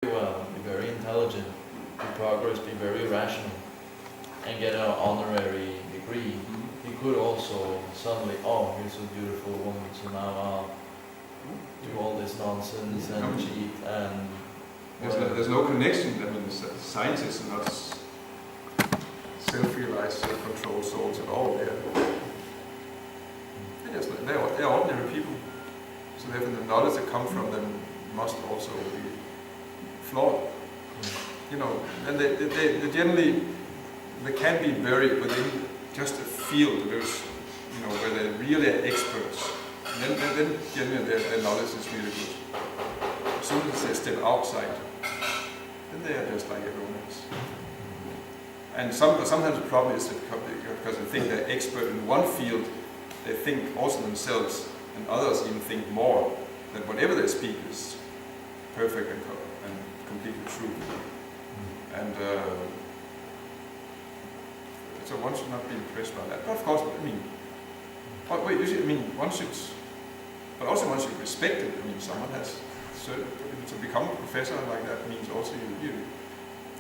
well, be very intelligent, be progress, be very rational, and get an honorary degree. He could also suddenly, oh, here's a beautiful woman, so now I'll do all this nonsense and cheat and... There's no connection. I mean, scientists are not self-realized, self-controlled souls at all. They're ordinary people. So therefore the knowledge that comes from them must also be flawed. You know, and they generally, they can be very within just a field, where they're really experts. And then generally their knowledge is really good. As soon as they step outside, then they are just like everyone else. And sometimes the problem is that because they think they're expert in one field, they think also themselves, and others even think more, that whatever they speak is perfect and completely true. And so one should not be impressed by that. But of course, one should, but also one should respect it. I mean, someone has to become a professor like that means also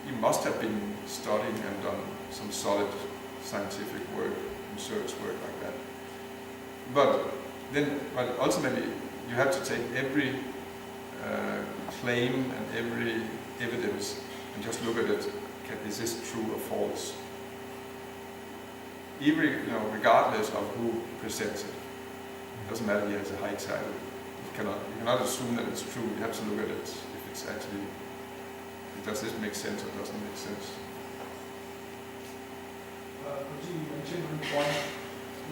you must have been studying and done some solid scientific work, research work like that. But ultimately, you have to take every claim and every evidence and just look at it. Is this true or false? Regardless of who presents it. It doesn't matter if he has a high title. You cannot assume that it's true. You have to look at it if it's actually, does this make sense or doesn't make sense. Could you mention one point?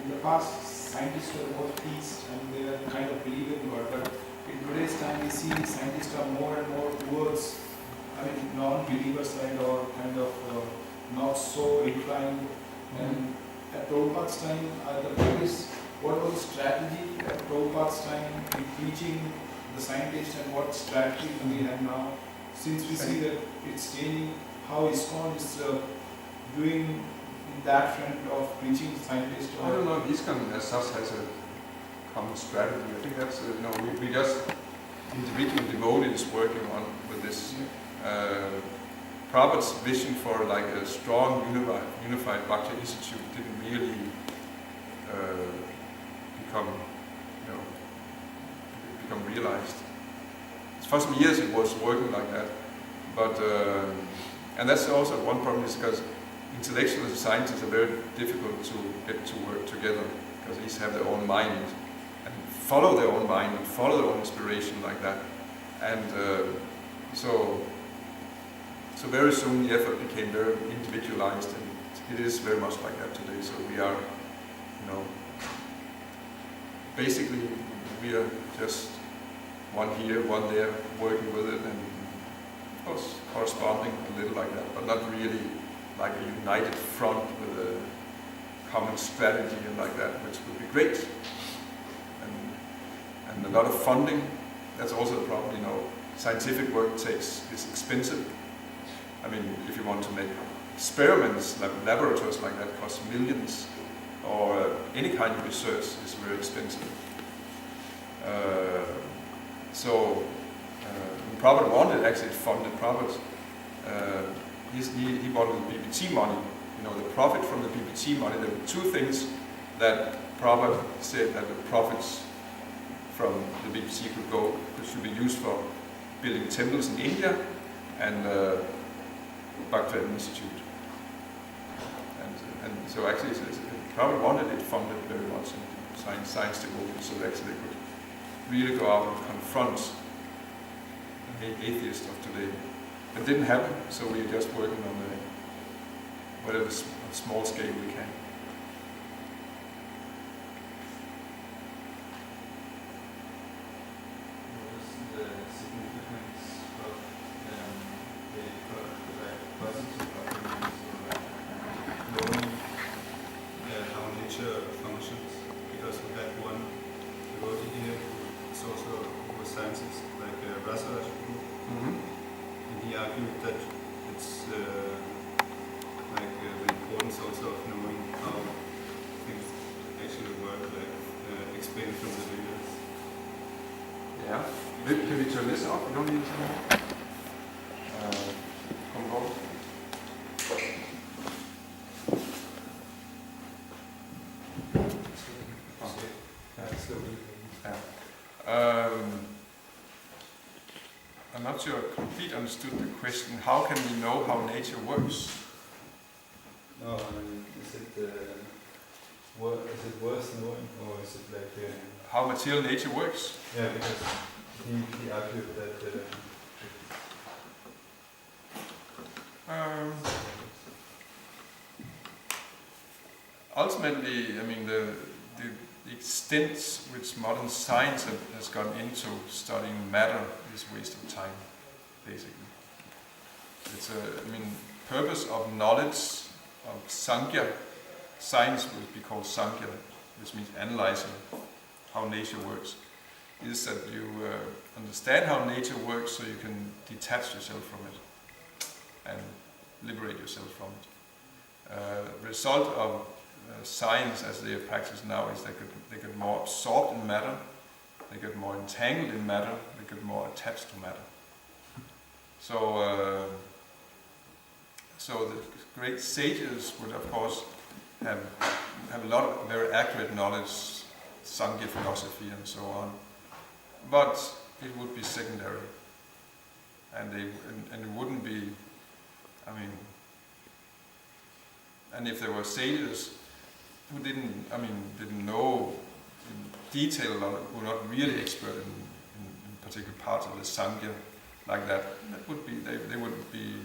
In the past, scientists were more teased and they were kind of believe in God, but in today's time we see scientists are more and more towards, non-believer side or kind of not so inclined. And at Prabhupada's time, what was the strategy at Prabhupada's time in teaching the scientists, and what strategy do we have now? Since we see that it's changing, how ISKCON is doing in that front of preaching scientists? I don't know if ISKCON as such has a common strategy. I think that's, we just individual devotees working on with this. Prabhupada's vision for like a strong unified Bhakti Institute didn't really become realized. For some years it was working like that, but and that's also one problem, is because intellectuals and scientists are very difficult to get to work together, because they each have their own mind and follow their own mind and follow their own inspiration like that, and so very soon the effort became very individualized, and it is very much like that today. So we are, basically we are just one here, one there, working with it, and of course corresponding a little like that, but not really like a united front with a common strategy and like that, which would be great. And a lot of funding, that's also a problem, scientific work is expensive. I mean, if you want to make experiments, laboratories like that cost millions, or any kind of research is very expensive. When Prabhupada wanted, actually funded Prabhupada, he wanted the BBT money, the profit from the BBT money. There were two things that Prabhupada said that the profits from the BBT should be used for building temples in India and Bhakti Institute. And so actually Prabhupada wanted it funded very much in science devotees, so actually they could really go out and confront the atheists of today. It didn't happen, so we're just working on whatever small scale we can. Yeah. Can we turn this off? We don't need this anymore. not sure I completely understood the question. How can we know how nature works? No, I mean, is it worth knowing, or is it like... How material nature works? Yeah, because he argued that... Ultimately, I mean, the extent which modern science has gone into studying matter is a waste of time, basically. It's purpose of knowledge, of Sankhya, science would be called Sankhya, which means analyzing how nature works, is that you understand how nature works so you can detach yourself from it and liberate yourself from it. The result of science as they are practiced now is they get more absorbed in matter, they get more entangled in matter, they get more attached to matter. So the great sages would of course have a lot of very accurate knowledge, Sankhya philosophy and so on, but it would be secondary, and it wouldn't be, and if there were sages who didn't know in detail a lot, who were not really expert in particular parts of the Sankhya like that, would be they would be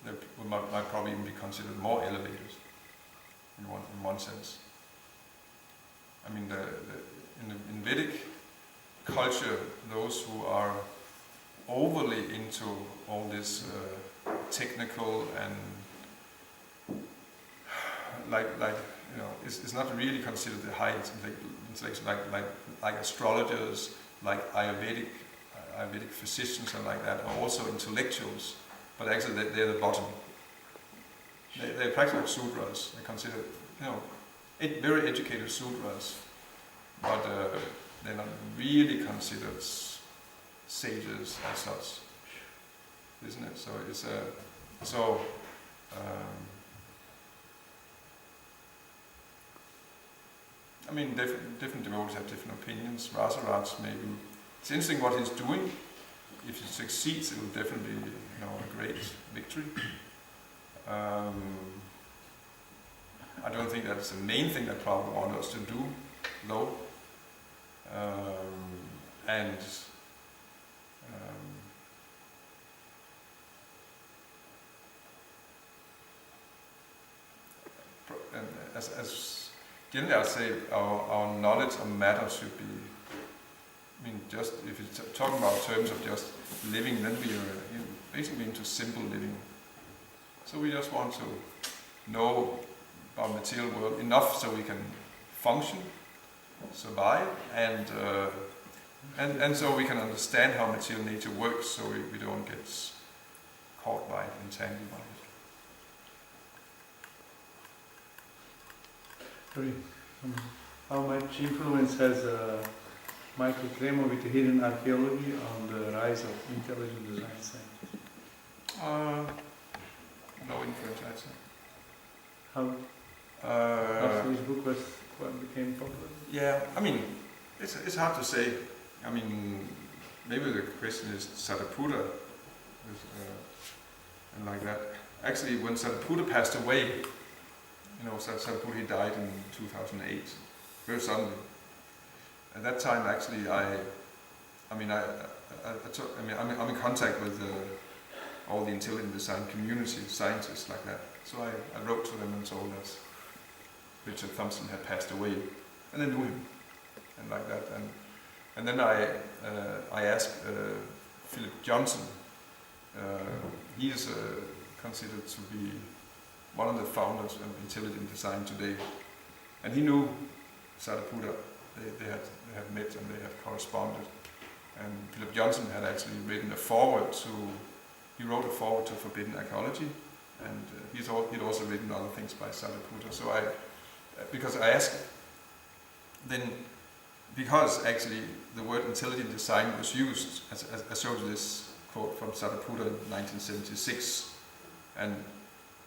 they might probably even be considered more elevated in one sense. I mean, in Vedic culture, those who are overly into all this technical and it's not really considered the high intellect, like astrologers, like Ayurvedic physicians and like that, are also intellectuals, but actually they're the bottom. They're practically like Sudras. They're considered, very educated Sudras, but they're not really considered sages as such, isn't it? So it's different devotees have different opinions. Rasaraj maybe. It's interesting what he's doing. If he succeeds, it will definitely be a great victory. I don't think that's the main thing that Prabhu wants us to do, though. As generally, I'd say our knowledge of matter should be. Just if you're talking about terms of just living, then we are basically into simple living. So we just want to know about the material world enough so we can function, survive, and so we can understand how material nature works, so we don't get caught by it, entangled by it. How much influence has Michael Kramer with hidden archaeology on the rise of intelligent design science? No influence, I'd say. How? After his book became popular? Yeah, it's hard to say. Maybe the question is Sariputta, and like that. Actually, when Sariputta passed away, Sariputta, he died in 2008, very suddenly. At that time, actually, I'm in contact with all the intelligent design community, scientists like that. So I wrote to them and told that Richard Thompson had passed away, and I knew him, and like that. And then I asked Philip Johnson. He is considered to be one of the founders of intelligent design today, and he knew Sariputta. They had met and they had corresponded, and Philip Johnson had actually written a foreword to. He wrote a foreword to Forbidden Archaeology, and he'd also written other things by Sariputta. So because I asked, then because actually the word intelligent design was used, as I showed you this quote from Sariputta in 1976, and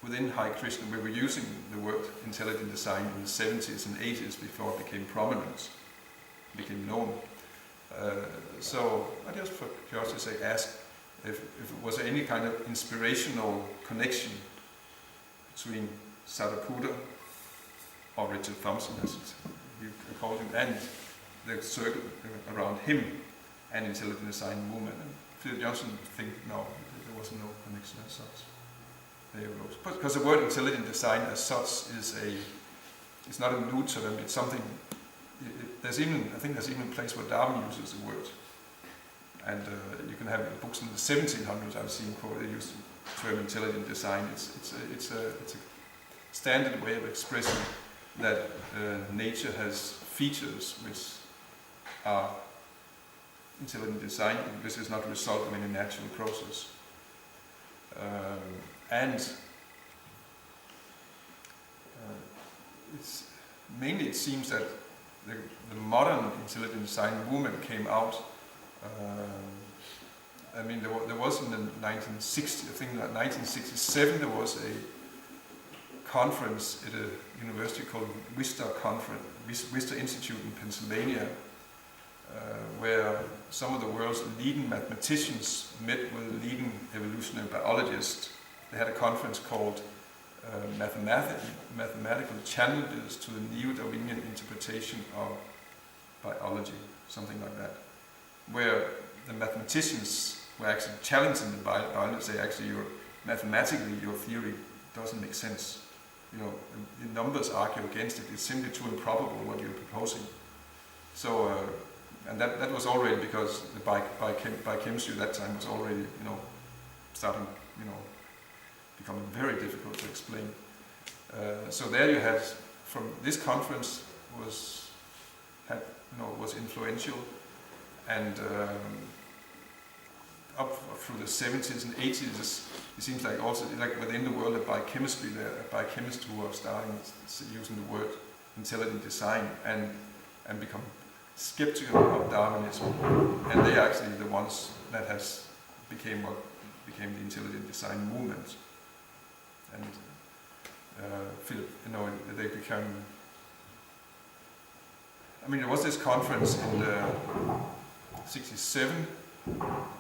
within Hare Krishna we were using the word intelligent design in the 70s and 80s before it became prominent, became known. So I just for curiosity's sake asked if was there any kind of inspirational connection between Sariputta, or Richard Thompson as you called him, and the circle around him and intelligent design movement. And Philip Johnson think no, there was no connection as such. They arose. Because the word intelligent design as such it's not a new to them, it's something, I think there's even a place where Darwin uses the word. And you can have books in the 1700s I've seen quote, they use the term intelligent design. It's a standard way of expressing that nature has features which are intelligent design. This is not a result of any natural process. It seems that the modern intelligent design movement came out. There was in the 1960s, I think in 1967 there was a conference at a university called Worcester Institute in Pennsylvania, where some of the world's leading mathematicians met with leading evolutionary biologists. They had a conference called Mathematical Challenges to the Neo-Darwinian Interpretation of Biology, something like that, where the mathematicians were actually challenging the biologists, say actually mathematically your theory doesn't make sense. The numbers argue against it, it's simply too improbable what you're proposing. So, and that was already because the biochemistry at that time was already, starting, becoming very difficult to explain. So there you had, from this conference was influential, and up through the 70s and 80s, it seems like also like within the world of biochemistry, there are biochemists who are starting using the word intelligent design and become skeptical of Darwinism, and they are actually the ones that became the intelligent design movement. And they became. There was this conference in '67,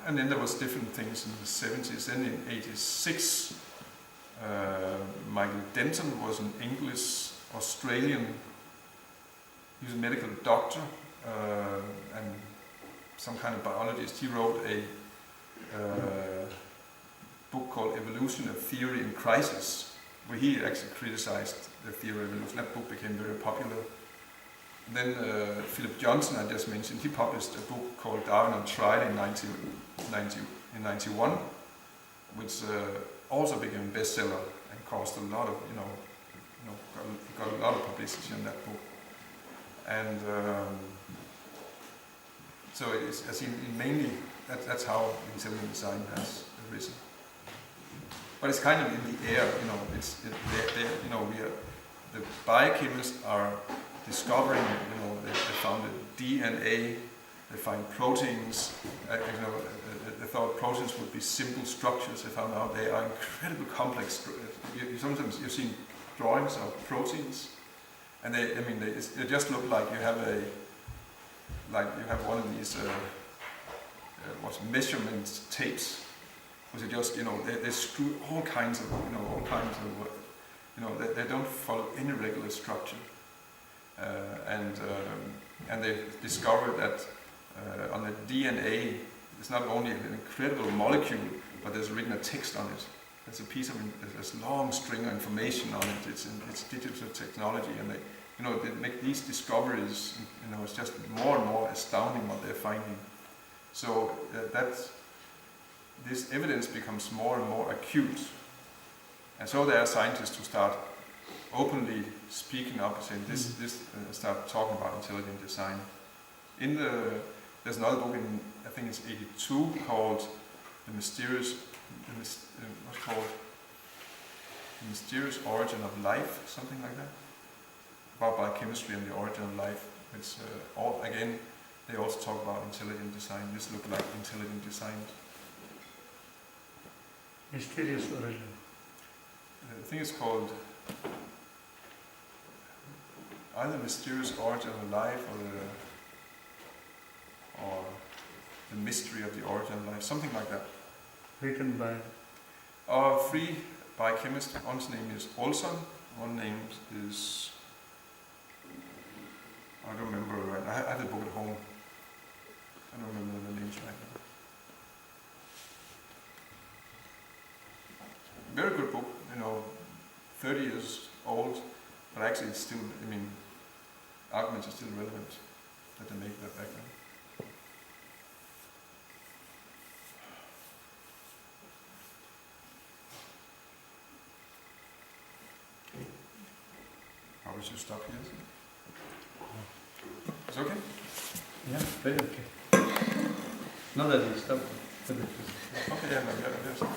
and then there was different things in the '70s. Then in '86, Michael Denton was an English-Australian. He was a medical doctor and some kind of biologist. He wrote a book called Evolution of Theory in Crisis, where he actually criticized the theory of evolution. That book became very popular. And then Philip Johnson, I just mentioned, he published a book called Darwin on Trial in 1991, which also became a bestseller and caused a lot of, got a lot of publicity on that book. And so it's mainly that's how intelligent design has arisen. But it's kind of in the air, the biochemists are discovering, they found the DNA, they find proteins, they thought proteins would be simple structures. They found out they are incredibly complex. Sometimes you've seen drawings of proteins, and they just look like you have one of these measurement tapes, which are just they screw all kinds of they don't follow any regular structure, and they discovered that on the DNA it's not only an incredible molecule, but there's written a text on it. There's a piece of there's a long string of information on it. It's digital technology, and they make these discoveries. It's just more and more astounding what they're finding. So this evidence becomes more and more acute, and so there are scientists who start openly speaking up and saying start talking about intelligent design. There's another book in I think it's '82 called The Mysterious Origin of Life, something like that, about biochemistry and the origin of life. It's they also talk about intelligent design. This looks like intelligent design. Mysterious origin. I think it's called either Mysterious Origin of Life or The Mystery of the Origin of Life, something like that. Written by. Three biochemists. One's name is Olson, one name is, I don't remember right now. I have the book at home. I don't remember the names right now. Very good book, 30 years old, but actually it's still, arguments are still relevant that they make that background. We should stop here. It's okay? Yeah, very okay. Not that we stop. Okay, yeah, no, yeah,